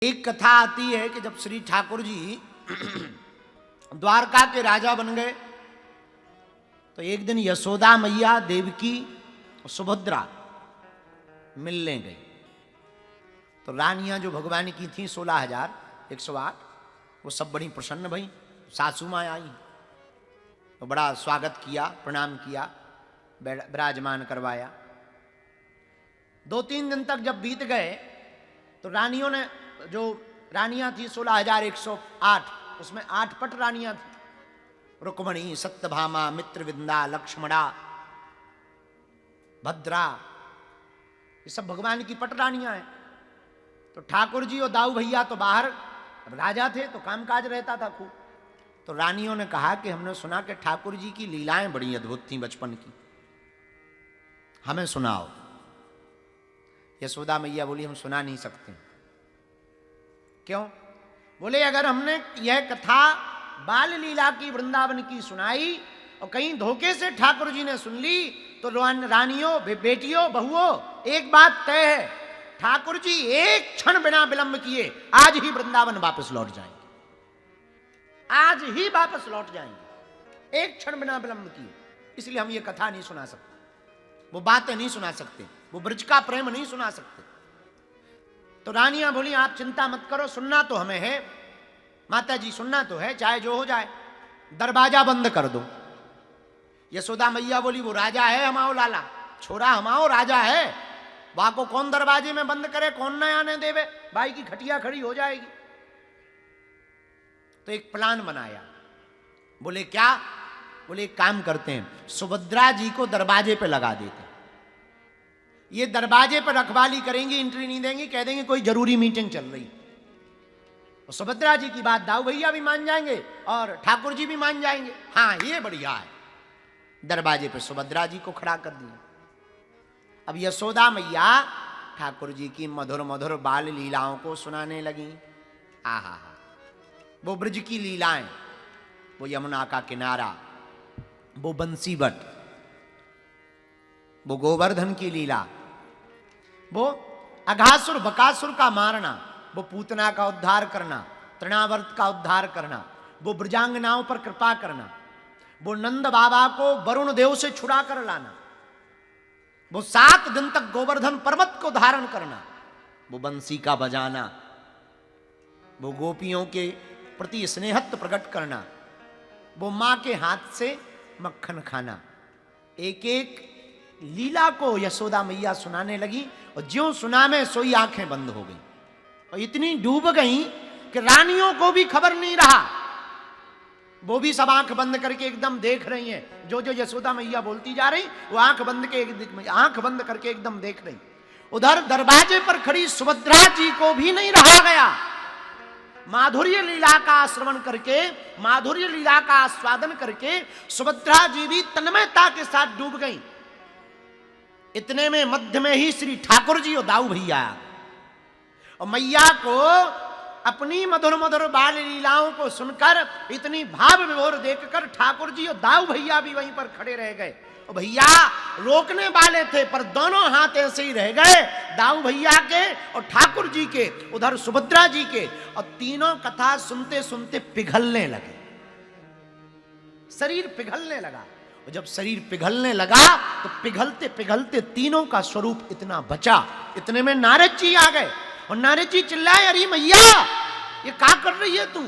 एक कथा आती है कि जब श्री ठाकुर जी द्वारका के राजा बन गए तो एक दिन यशोदा मैया, देवकी और सुभद्रा मिलने गई। तो रानियां जो भगवान की थी 16,108, वो सब बड़ी प्रसन्न भई। सासू माँ आई तो बड़ा स्वागत किया, प्रणाम किया, विराजमान करवाया। 2-3 दिन तक जब बीत गए तो रानियों ने, जो रानियां थी 16,108, उसमें 8 पट रानियां थी। रुक्मणी, सत्यभामा, मित्रविंदा, लक्ष्मणा, भद्रा, ये सब भगवान की पट रानियां हैं। तो ठाकुर जी और दाऊ भैया तो बाहर, अब राजा थे तो कामकाज रहता था खूब। तो रानियों ने कहा कि हमने सुना कि ठाकुर जी की लीलाएं बड़ी अद्भुत थी बचपन की, हमें सुनाओ। यशोदा मैया बोली हम सुना नहीं सकते। क्यों? बोले अगर हमने यह कथा बाल लीला की, वृंदावन की सुनाई और कहीं धोखे से ठाकुर जी ने सुन ली तो रानियों, बेटियों, बहुओं, एक बात तय है, ठाकुर जी एक क्षण बिना विलंब किए आज ही वृंदावन वापस लौट जाएंगे। आज ही वापस लौट जाएंगे, एक क्षण बिना विलंब किए। इसलिए हम ये कथा नहीं सुना सकते, वो बातें नहीं सुना सकते, वो ब्रज का प्रेम नहीं सुना सकते। तो रानियां बोली आप चिंता मत करो, सुनना तो हमें है माता जी, सुनना तो है, चाहे जो हो जाए, दरवाजा बंद कर दो। यशोदा मैया बोली वो राजा है हमाओ लाला, छोरा हमाओ राजा है, वहां को कौन दरवाजे में बंद करे, कौन न आने देवे, भाई की खटिया खड़ी हो जाएगी। तो एक प्लान बनाया। बोले क्या? बोले एक काम करते हैं, सुभद्रा जी को दरवाजे पे लगा देते, ये दरवाजे पर रखवाली करेंगी, एंट्री नहीं देंगी, कह देंगे कोई जरूरी मीटिंग चल रही। और सुभद्रा जी की बात दाऊ भैया भी मान जाएंगे और ठाकुर जी भी मान जाएंगे। हाँ ये बढ़िया है। दरवाजे पे सुभद्रा जी को खड़ा कर दिया। अब यशोदा मैया ठाकुर जी की मधुर मधुर बाल लीलाओं को सुनाने लगी। आहा, वो ब्रज की लीलाएं, वो यमुना का किनारा, वो बंसीबट, वो गोवर्धन की लीला, वो अघासुर बकासुर का मारना, वो पूतना का उद्धार करना, तृणावर्त का उद्धार करना, वो ब्रजांगनाओं पर कृपा करना, वो नंद बाबा को वरुण देव से छुड़ा कर लाना, वो 7 दिन तक गोवर्धन पर्वत को धारण करना, वो बंसी का बजाना, वो गोपियों के प्रति स्नेहत्व प्रकट करना, वो मां के हाथ से मक्खन खाना। एक एक लीला को यशोदा मैया सुनाने लगी और ज्यों सुना में सोई आंखें बंद हो गई और इतनी डूब गई कि रानियों को भी खबर नहीं रहा। वो भी सब आंख बंद करके एकदम देख रही हैं। जो जो यशोदा मैया बोलती जा रही वो आंख बंद करके एकदम देख रही। उधर दरवाजे पर खड़ी सुभद्रा जी को भी नहीं रहा गया। माधुर्य लीला का श्रवण करके, माधुर्य लीला का आस्वादन करके सुभद्रा जी भी तन्मयता के साथ डूब गई। इतने में मध्य में ही श्री ठाकुर जी और दाऊ भैया, और मैया को अपनी मधुर मधुर बाल लीलाओं को सुनकर, इतनी भाव विभोर देखकर ठाकुर जी और दाऊ भैया भी वहीं पर खड़े रह गए। और भैया रोकने वाले थे पर दोनों हाथ ऐसे ही रह गए, दाऊ भैया के और ठाकुर जी के, उधर सुभद्रा जी के। और तीनों कथा सुनते सुनते पिघलने लगे, शरीर पिघलने लगा। और जब शरीर पिघलने लगा तो पिघलते पिघलते तीनों का स्वरूप इतना बचा। इतने में नारद जी आ गए और नारद जी चिल्लाए अरे मैया ये क्या कर रही है तू?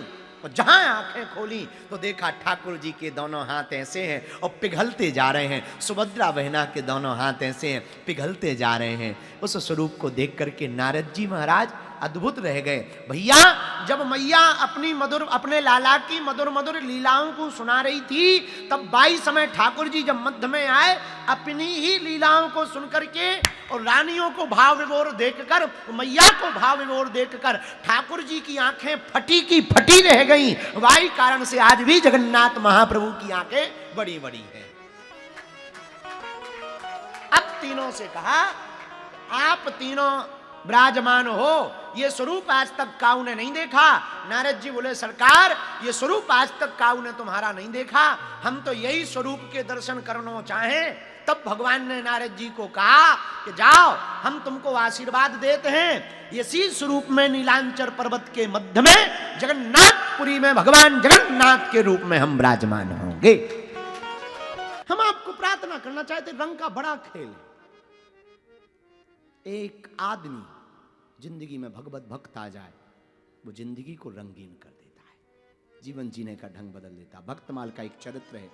और जहां आंखें खोली तो देखा ठाकुर जी के दोनों हाथ ऐसे हैं और पिघलते जा रहे हैं। सुभद्रा बहना के दोनों हाथ ऐसे हैं, पिघलते जा रहे हैं। उस स्वरूप को देख करके नारद जी महाराज अद्भुत रह गए। भैया जब मैया अपने लाला की मधुर मधुर लीलाओं को सुना रही थी, तब 22 समय ठाकुर जी जब मध्य में आए, अपनी ही लीलाओं को सुनकर के और रानियों को भाव विभोर देखकर, मैया को भाव विभोर देखकर ठाकुर जी की आंखें फटी की फटी रह गईं। वाही कारण से आज भी जगन्नाथ महाप्रभु की आंखें बड़ी बड़ी हैं। अब तीनों से कहा आप तीनों विराजमान हो, ये स्वरूप आज तक काऊ ने नहीं देखा। नारद जी बोले सरकार ये स्वरूप आज तक काऊ ने तुम्हारा नहीं देखा, हम तो यही स्वरूप के दर्शन करना चाहें। तब भगवान ने नारद जी को कहा कि जाओ, हम तुमको आशीर्वाद देते हैं, इसी स्वरूप में नीलांचल पर्वत के मध्य में जगन्नाथपुरी में भगवान जगन्नाथ के रूप में हम विराजमान होंगे। हम आपको प्रार्थना करना चाहते, रंग का बड़ा खेल है। एक आदमी जिंदगी में भगवत भक्त आ जाए, वो जिंदगी को रंगीन कर देता है, जीवन जीने का ढंग बदल देता है। भक्तमाल का एक चरित्र है,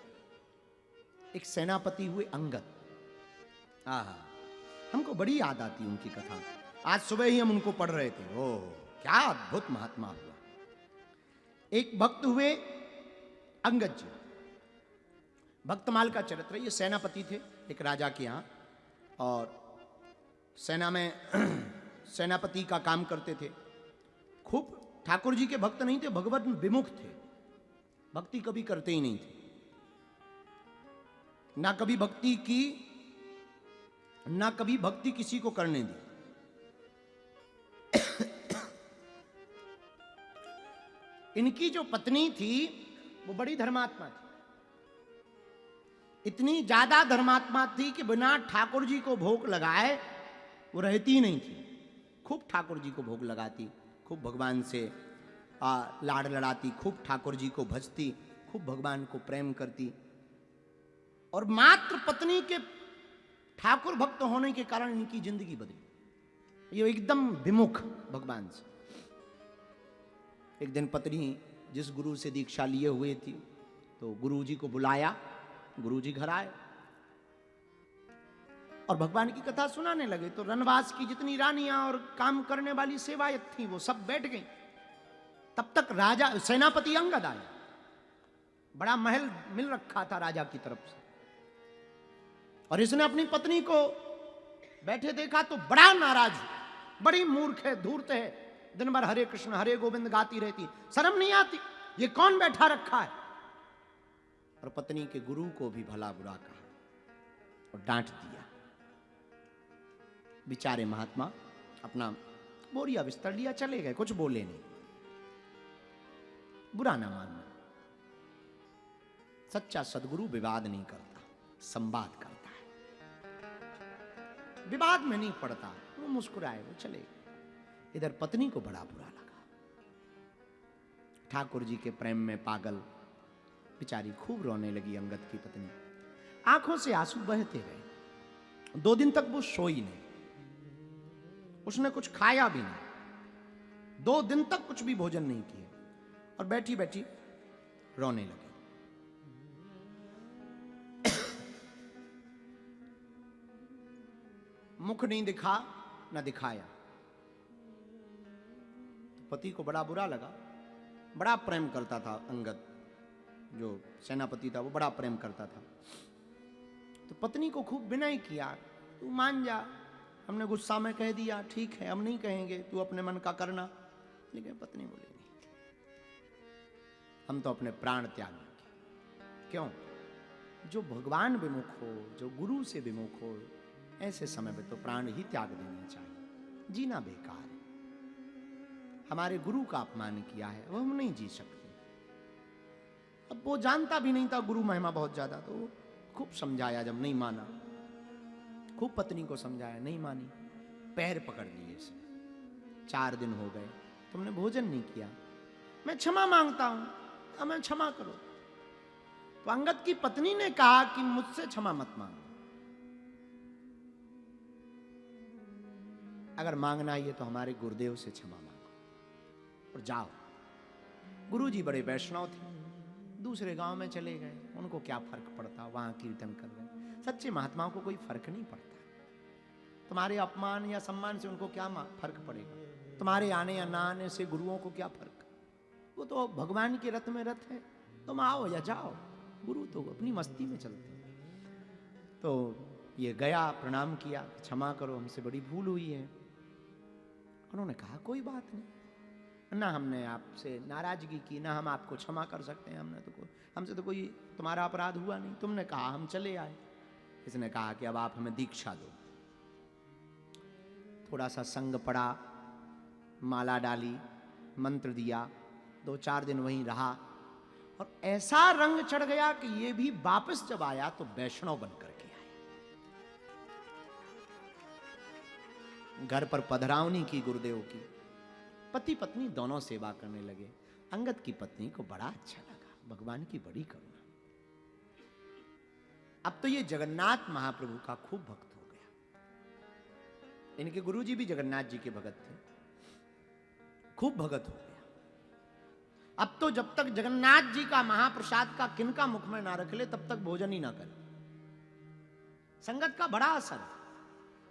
एक सेनापति हुए अंगद। हमको बड़ी याद आती उनकी कथा। आज सुबह ही हम उनको पढ़ रहे थे। ओह, क्या अद्भुत महात्मा हुआ। एक भक्त हुए अंगद जी, भक्तमाल का चरित्र। ये सेनापति थे एक राजा के यहाँ, और सेना में सेनापति का काम करते थे। खूब ठाकुर जी के भक्त नहीं थे, भगवत विमुख थे, भक्ति कभी करते ही नहीं थे, ना कभी भक्ति की, ना कभी भक्ति किसी को करने दी। इनकी जो पत्नी थी वो बड़ी धर्मात्मा थी, इतनी ज्यादा धर्मात्मा थी कि बिना ठाकुर जी को भोग लगाए वो रहती ही नहीं थी। खूब ठाकुर जी को भोग लगाती, खूब भगवान से लाड़ लड़ाती, खूब ठाकुर जी को भजती, खूब भगवान को प्रेम करती, और मात्र पत्नी के ठाकुर भक्त होने के कारण इनकी जिंदगी बदली। ये एकदम विमुख भगवान से। एक दिन पत्नी जिस गुरु से दीक्षा लिए हुए थी, तो गुरु जी को बुलाया, गुरु जी घर आए और भगवान की कथा सुनाने लगे। तो रनवास की जितनी रानियां और काम करने वाली सेवायत थी वो सब बैठ गई। तब तक राजा सेनापति अंगद आया, बड़ा महल मिल रखा था राजा की तरफ से, और इसने अपनी पत्नी को बैठे देखा तो बड़ा नाराज, बड़ी मूर्ख है, धूर्त है, दिन भर हरे कृष्ण हरे गोविंद गाती रहती, शर्म नहीं आती, ये कौन बैठा रखा है। और पत्नी के गुरु को भी भला बुरा कहा और डांट दिया। बेचारे महात्मा अपना बोरिया बिस्तर लिया चले गए, कुछ बोले नहीं। बुरा ना मानना, सच्चा सदगुरु विवाद नहीं करता, संवाद करता है, विवाद में नहीं पड़ता। वो मुस्कुराए, वो चले गए। इधर पत्नी को बड़ा बुरा लगा, ठाकुर जी के प्रेम में पागल, बेचारी खूब रोने लगी। अंगद की पत्नी आंखों से आंसू बहते गए। 2 दिन तक वो सोई नहीं, उसने कुछ खाया भी नहीं, 2 दिन तक कुछ भी भोजन नहीं किया, और बैठी बैठी रोने लगी। मुख नहीं दिखा न दिखाया। तो पति को बड़ा बुरा लगा। बड़ा प्रेम करता था अंगद, जो सेनापति था, वो बड़ा प्रेम करता था। तो पत्नी को खूब विनय किया, तू मान जा, हमने गुस्सा में कह दिया, ठीक है हम नहीं कहेंगे, तू अपने मन का करना। लेकिन पत्नी बोली नहीं, हम तो अपने प्राण त्याग देंगे। क्यों? जो भगवान विमुख हो, जो गुरु से विमुख हो, ऐसे समय में तो प्राण ही त्याग देने चाहिए, जीना बेकार है। हमारे गुरु का अपमान किया है, वो हम नहीं जी सकते। अब वो जानता भी नहीं था गुरु महिमा बहुत ज्यादा, तो खूब समझाया, जब नहीं माना, खूब पत्नी को समझाया, नहीं मानी, पैर पकड़ लिए इसे। 4 दिन हो गए, तुमने भोजन नहीं किया, मैं क्षमा मांगता हूं, हमें क्षमा करो। तो अंगद की पत्नी ने कहा कि मुझसे क्षमा मत मांगो, अगर मांगना ही है तो हमारे गुरुदेव से क्षमा मांगो और जाओ। गुरुजी बड़े वैष्णव थे, दूसरे गांव में चले गए, उनको क्या फर्क पड़ता, वहां कीर्तन कर रहे। सच्चे महात्माओं को कोई फर्क नहीं पड़ता। तुम्हारे अपमान या सम्मान से उनको क्या फर्क पड़ेगा, तुम्हारे आने या ना आने से गुरुओं को क्या फर्क। वो तो भगवान के रथ में रथ है, तुम आओ या जाओ, गुरु तो अपनी मस्ती में चलते। तो ये गया, प्रणाम किया, क्षमा करो, हमसे बड़ी भूल हुई है। उन्होंने कहा कोई बात नहीं, ना हमने आपसे नाराजगी की, ना हम आपको क्षमा कर सकते हैं, हमसे तो कोई तुम्हारा अपराध हुआ नहीं, तुमने कहा हम चले आए। इसने कहा कि अब आप हमें दीक्षा दो। थोड़ा सा संग पड़ा, माला डाली, मंत्र दिया, 2-4 दिन वहीं रहा, और ऐसा रंग चढ़ गया कि ये भी वापस जब आया तो वैष्णव बनकर के आया। घर पर पधरावनी की गुरुदेव की। पति पत्नी दोनों सेवा करने लगे। अंगद की पत्नी को बड़ा अच्छा लगा, भगवान की बड़ी करुणा। अब तो ये जगन्नाथ महाप्रभु का खूब भक्त हो गया। इनके गुरुजी भी जगन्नाथ जी के भगत थे, खूब भगत हो गया। अब तो जब तक जगन्नाथ जी का महाप्रसाद का किनका मुख में ना रख ले तब तक भोजन ही ना करे। संगत का बड़ा असर है।